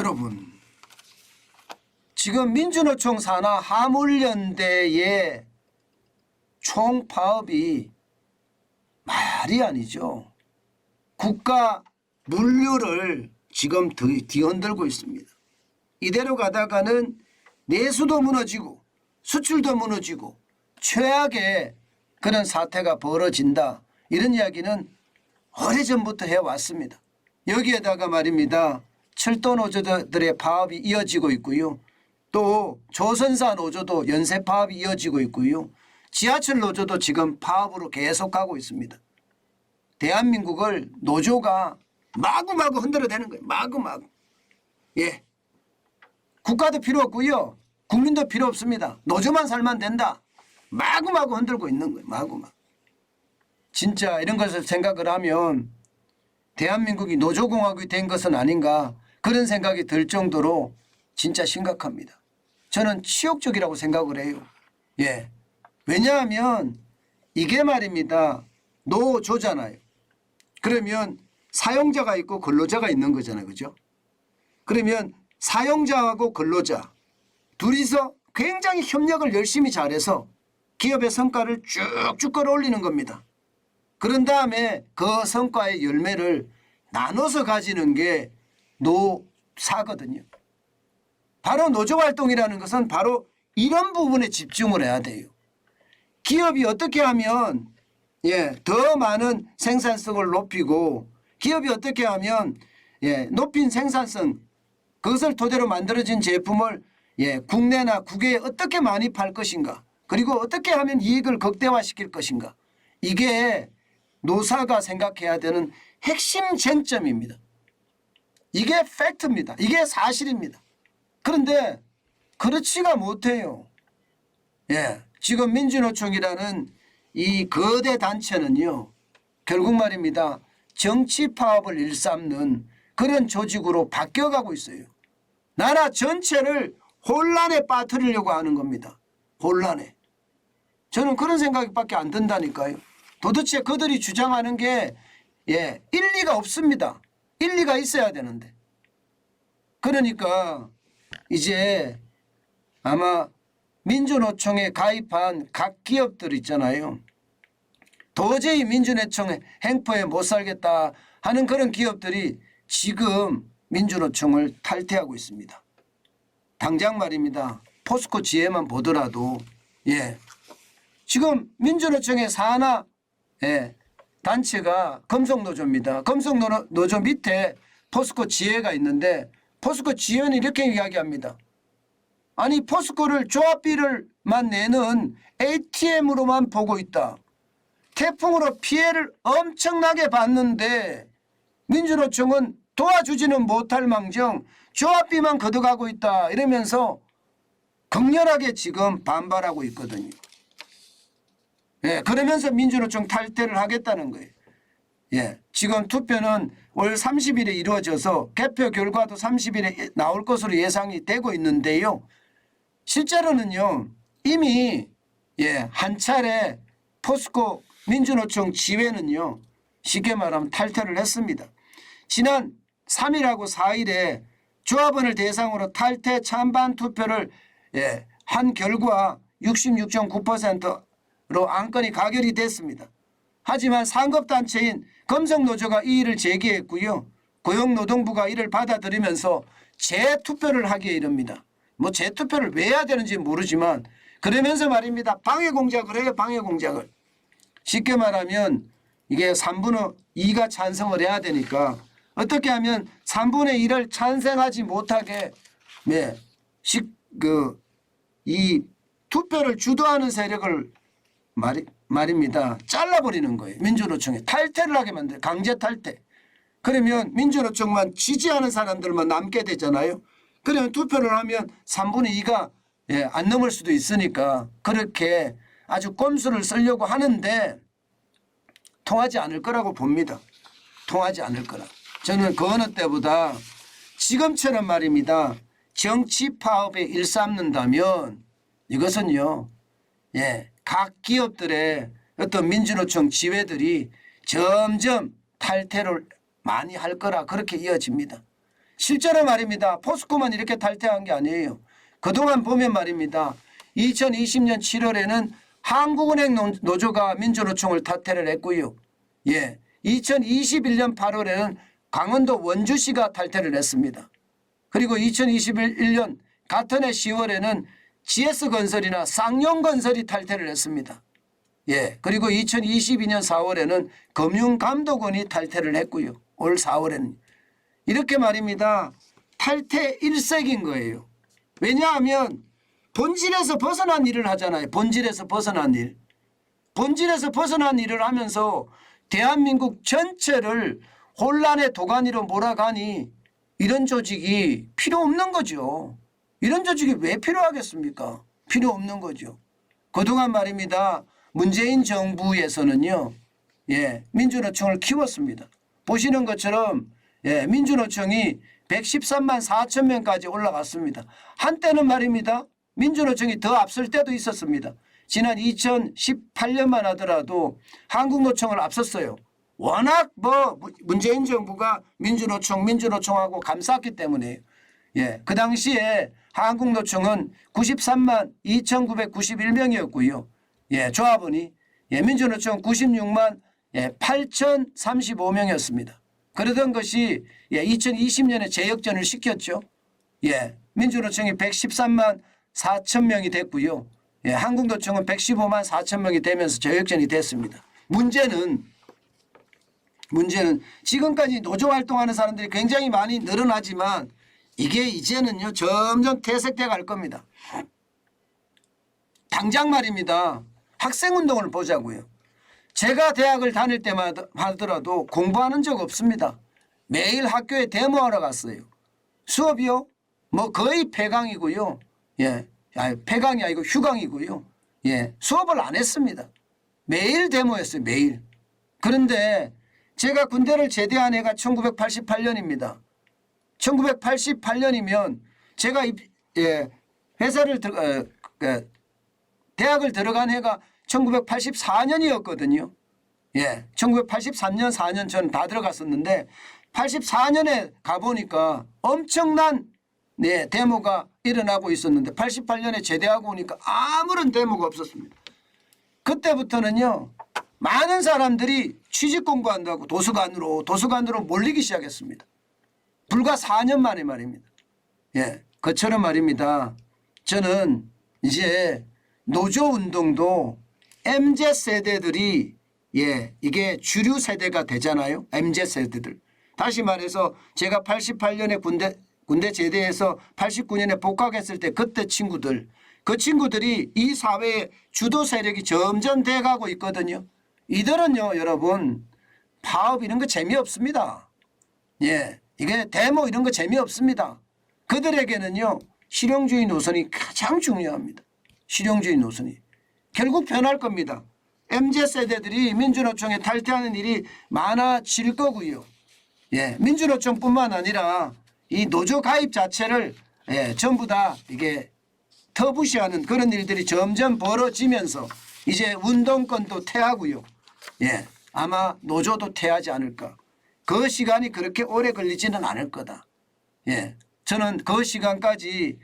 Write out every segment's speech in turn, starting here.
여러분, 지금 민주노총 산하 화물연대의 총파업이 말이 아니죠. 국가 물류를 지금 뒤흔들고 있습니다. 이대로 가다가는 내수도 무너지고 수출도 무너지고 최악의 그런 사태가 벌어진다. 이런 이야기는 오래전부터 해왔습니다. 여기에다가 말입니다. 철도 노조들의 파업이 이어지고 있고요. 또 조선사 노조도 연쇄 파업이 이어지고 있고요. 지하철 노조도 지금 파업으로 계속하고 있습니다. 대한민국을 노조가 마구마구 흔들어대는 거예요. 마구마구. 예. 국가도 필요 없고요. 국민도 필요 없습니다. 노조만 살면 된다. 마구마구 흔들고 있는 거예요. 마구마구. 진짜 이런 것을 생각을 하면 대한민국이 노조공화국이 된 것은 아닌가 그런 생각이 들 정도로 진짜 심각합니다. 저는 치욕적이라고 생각을 해요. 예. 왜냐하면 이게 말입니다. 노조잖아요. 그러면 사용자가 있고 근로자가 있는 거잖아요. 그죠? 그러면 사용자하고 근로자 둘이서 굉장히 협력을 열심히 잘해서 기업의 성과를 쭉쭉 끌어올리는 겁니다. 그런 다음에 그 성과의 열매를 나눠서 가지는 게 노사거든요. 바로 노조활동이라는 것은 바로 이런 부분에 집중을 해야 돼요. 기업이 어떻게 하면 더 많은 생산성을 높이고 기업이 어떻게 하면 높인 생산성 그것을 토대로 만들어진 제품을 국내나 국외에 어떻게 많이 팔 것인가 그리고 어떻게 하면 이익을 극대화시킬 것인가 이게 노사가 생각해야 되는 핵심 쟁점입니다. 이게 팩트입니다. 이게 사실입니다. 그런데 그렇지가 못해요. 지금 민주노총이라는 이 거대 단체는요. 결국 말입니다. 정치 파업을 일삼는 그런 조직으로 바뀌어가고 있어요. 나라 전체를 혼란에 빠뜨리려고 하는 겁니다. 혼란에. 저는 그런 생각밖에 안 든다니까요. 도대체 그들이 주장하는 게 일리가 없습니다. 일리가 있어야 되는데. 그러니까 이제 아마 민주노총에 가입한 각 기업들 있잖아요. 도저히 민주노총 행포에 못 살겠다 하는 그런 기업들이 지금 민주노총을 탈퇴하고 있습니다. 당장 말입니다. 포스코 지혜만 보더라도 지금 민주노총의 산하 단체가 금속노조입니다. 금속노조 밑에 포스코 지혜가 있는데 포스코 지혜는 이렇게 이야기합니다. 아니 포스코를 조합비를만 내는 ATM으로만 보고 있다. 태풍으로 피해를 엄청나게 받는데 민주노총은 도와주지는 못할 망정 조합비만 걷어가고 있다. 이러면서 극렬하게 지금 반발하고 있거든요. 그러면서 민주노총 탈퇴를 하겠다는 거예요. 지금 투표는 올 30일에 이루어져서 개표 결과도 30일에 나올 것으로 예상이 되고 있는데요. 실제로는요. 이미 한 차례 포스코 민주노총 지회는요. 쉽게 말하면 탈퇴를 했습니다. 지난 3일하고 4일에 조합원을 대상으로 탈퇴 찬반 투표를 한 결과 66.9%로 안건이 가결이 됐습니다. 하지만 상급단체인 금속노조가 이 일을 제기했고요. 고용노동부가 이를 받아들이면서 재투표를 하기에 이릅니다. 뭐 재투표를 왜 해야 되는지 모르지만 그러면서 말입니다. 방해공작을 해요. 방해공작을. 쉽게 말하면 이게 3분의 2가 찬성을 해야 되니까 어떻게 하면 3분의 1을 찬성하지 못하게 이 투표를 주도하는 세력을 말입니다. 잘라버리는 거예요. 민주노총에 탈퇴를 하게 만들어요. 강제 탈퇴. 그러면 민주노총만 지지하는 사람들만 남게 되잖아요. 그러면 투표를 하면 3분의 2가 안 넘을 수도 있으니까 그렇게 아주 꼼수를 쓰려고 하는데 통하지 않을 거라고 봅니다. 통하지 않을 거라. 저는 그 어느 때보다 지금처럼 말입니다. 정치 파업에 일삼는다면 이것은요. 각 기업들의 어떤 민주노총 지회들이 점점 탈퇴를 많이 할 거라 그렇게 이어집니다. 실제로 말입니다. 포스코만 이렇게 탈퇴한 게 아니에요. 그동안 보면 말입니다. 2020년 7월에는 한국은행 노조가 민주노총을 탈퇴를 했고요. 예, 2021년 8월에는 강원도 원주시가 탈퇴를 했습니다. 그리고 2021년 같은 해 10월에는 GS건설이나 쌍용건설이 탈퇴를 했습니다. 예, 그리고 2022년 4월에는 금융감독원이 탈퇴를 했고요. 올 4월에는 이렇게 말입니다. 탈퇴 일색인 거예요. 왜냐하면 본질에서 벗어난 일을 하잖아요. 본질에서 벗어난 일. 본질에서 벗어난 일을 하면서 대한민국 전체를 혼란의 도가니로 몰아가니 이런 조직이 필요 없는 거죠. 이런 조직이 왜 필요하겠습니까? 필요 없는 거죠. 그동안 말입니다. 문재인 정부에서는요. 예, 민주노총을 키웠습니다. 보시는 것처럼 예, 민주노총이 113만 4천 명까지 올라갔습니다. 한때는 말입니다. 민주노총이 더 앞설 때도 있었습니다. 지난 2018년만 하더라도 한국노총을 앞섰어요. 워낙 문재인 정부가 민주노총하고 감쌌기 때문에요. 예, 그 당시에 한국노총은 93만 2,991명이었고요. 예, 조합원이 민주노총 96만 8,035명이었습니다. 그러던 것이 2020년에 재역전을 시켰죠. 예, 민주노총이 113만 4천 명이 됐고요. 예, 한국노총은 115만 4천 명이 되면서 재역전이 됐습니다. 문제는 지금까지 노조 활동하는 사람들이 굉장히 많이 늘어나지만 이게 이제는요 점점 퇴색돼 갈 겁니다. 당장 말입니다. 학생운동을 보자고요. 제가 대학을 다닐 때마다 하더라도 공부하는 적 없습니다. 매일 학교에 데모하러 갔어요. 수업이요? 뭐 거의 폐강이고요. 예, 폐강이 아니고 휴강이고요. 예, 수업을 안 했습니다. 매일 데모했어요. 매일. 그런데 제가 군대를 제대한 해가 1988년입니다. 1988년이면 제가 대학을 들어간 해가 1984년이었거든요. 예, 1983년, 4년 전 다 들어갔었는데 84년에 가보니까 엄청난 데모가 일어나고 있었는데 88년에 제대하고 오니까 아무런 데모가 없었습니다. 그때부터는요. 많은 사람들이 취직 공부한다고 도서관으로 몰리기 시작했습니다. 불과 4년 만에 말입니다. 예, 그처럼 말입니다. 저는 이제 노조운동도 MZ세대들이 이게 주류 세대가 되잖아요. MZ세대들. 다시 말해서 제가 88년에 군대 제대해서 89년에 복학했을 때 그때 친구들, 그 친구들이 이 사회의 주도 세력이 점점 돼가고 있거든요. 이들은요 여러분 파업 이런 거 재미없습니다. 예, 이게 데모 이런 거 재미없습니다. 그들에게는요 실용주의 노선이 가장 중요합니다. 실용주의 노선이 결국 변할 겁니다. MZ세대들이 민주노총에 탈퇴하는 일이 많아질 거고요. 예, 민주노총뿐만 아니라 이 노조 가입 자체를 전부 다 이게 터부시하는 그런 일들이 점점 벌어지면서 이제 운동권도 퇴하고요. 예, 아마 노조도 퇴하지 않을까. 그 시간이 그렇게 오래 걸리지는 않을 거다. 예, 저는 그 시간까지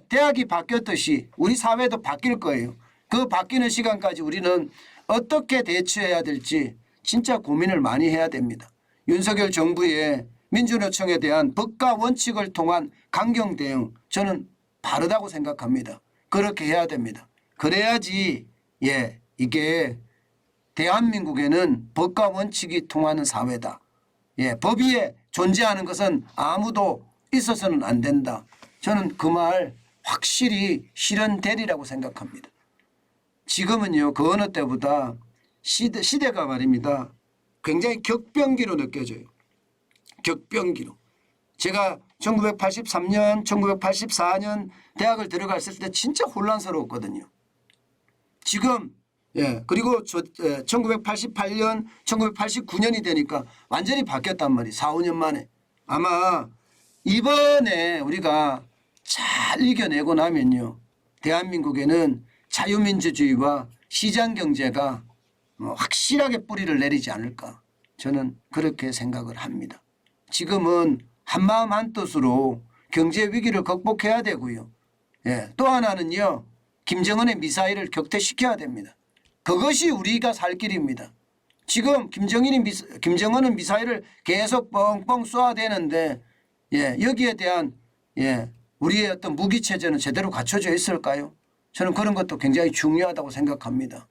대학이 바뀌었듯이 우리 사회도 바뀔 거예요. 그 바뀌는 시간까지 우리는 어떻게 대처해야 될지 진짜 고민을 많이 해야 됩니다. 윤석열 정부의 민주노총에 대한 법과 원칙을 통한 강경 대응 저는 바르다고 생각합니다. 그렇게 해야 됩니다. 그래야지 이게 대한민국에는 법과 원칙이 통하는 사회다. 법 위에 존재하는 것은 아무도 있어서는 안 된다. 저는 그 말 확실히 실현되리라고 생각합니다. 지금은요 그 어느 때보다 시대가 말입니다. 굉장히 격변기로 느껴져요. 격변기로. 제가 1983년 1984년 대학을 들어갔을 때 진짜 혼란스러웠거든요. 지금 그리고 1988년 1989년이 되니까 완전히 바뀌었단 말이에요. 4, 5년 만에. 아마 이번에 우리가 잘 이겨내고 나면요. 대한민국에는 자유민주주의와 시장경제가 확실하게 뿌리를 내리지 않을까. 저는 그렇게 생각을 합니다. 지금은 한마음 한뜻으로 경제 위기를 극복해야 되고요. 예, 또 하나는요. 김정은의 미사일을 격퇴시켜야 됩니다. 그것이 우리가 살 길입니다. 지금 김정은은 미사일을 계속 뻥뻥 쏘아대는데 여기에 대한 우리의 어떤 무기 체제는 제대로 갖춰져 있을까요? 저는 그런 것도 굉장히 중요하다고 생각합니다.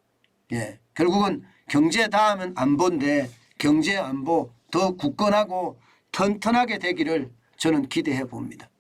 결국은 경제 다음은 안보인데 경제 안보 더 굳건하고 튼튼하게 되기를 저는 기대해 봅니다.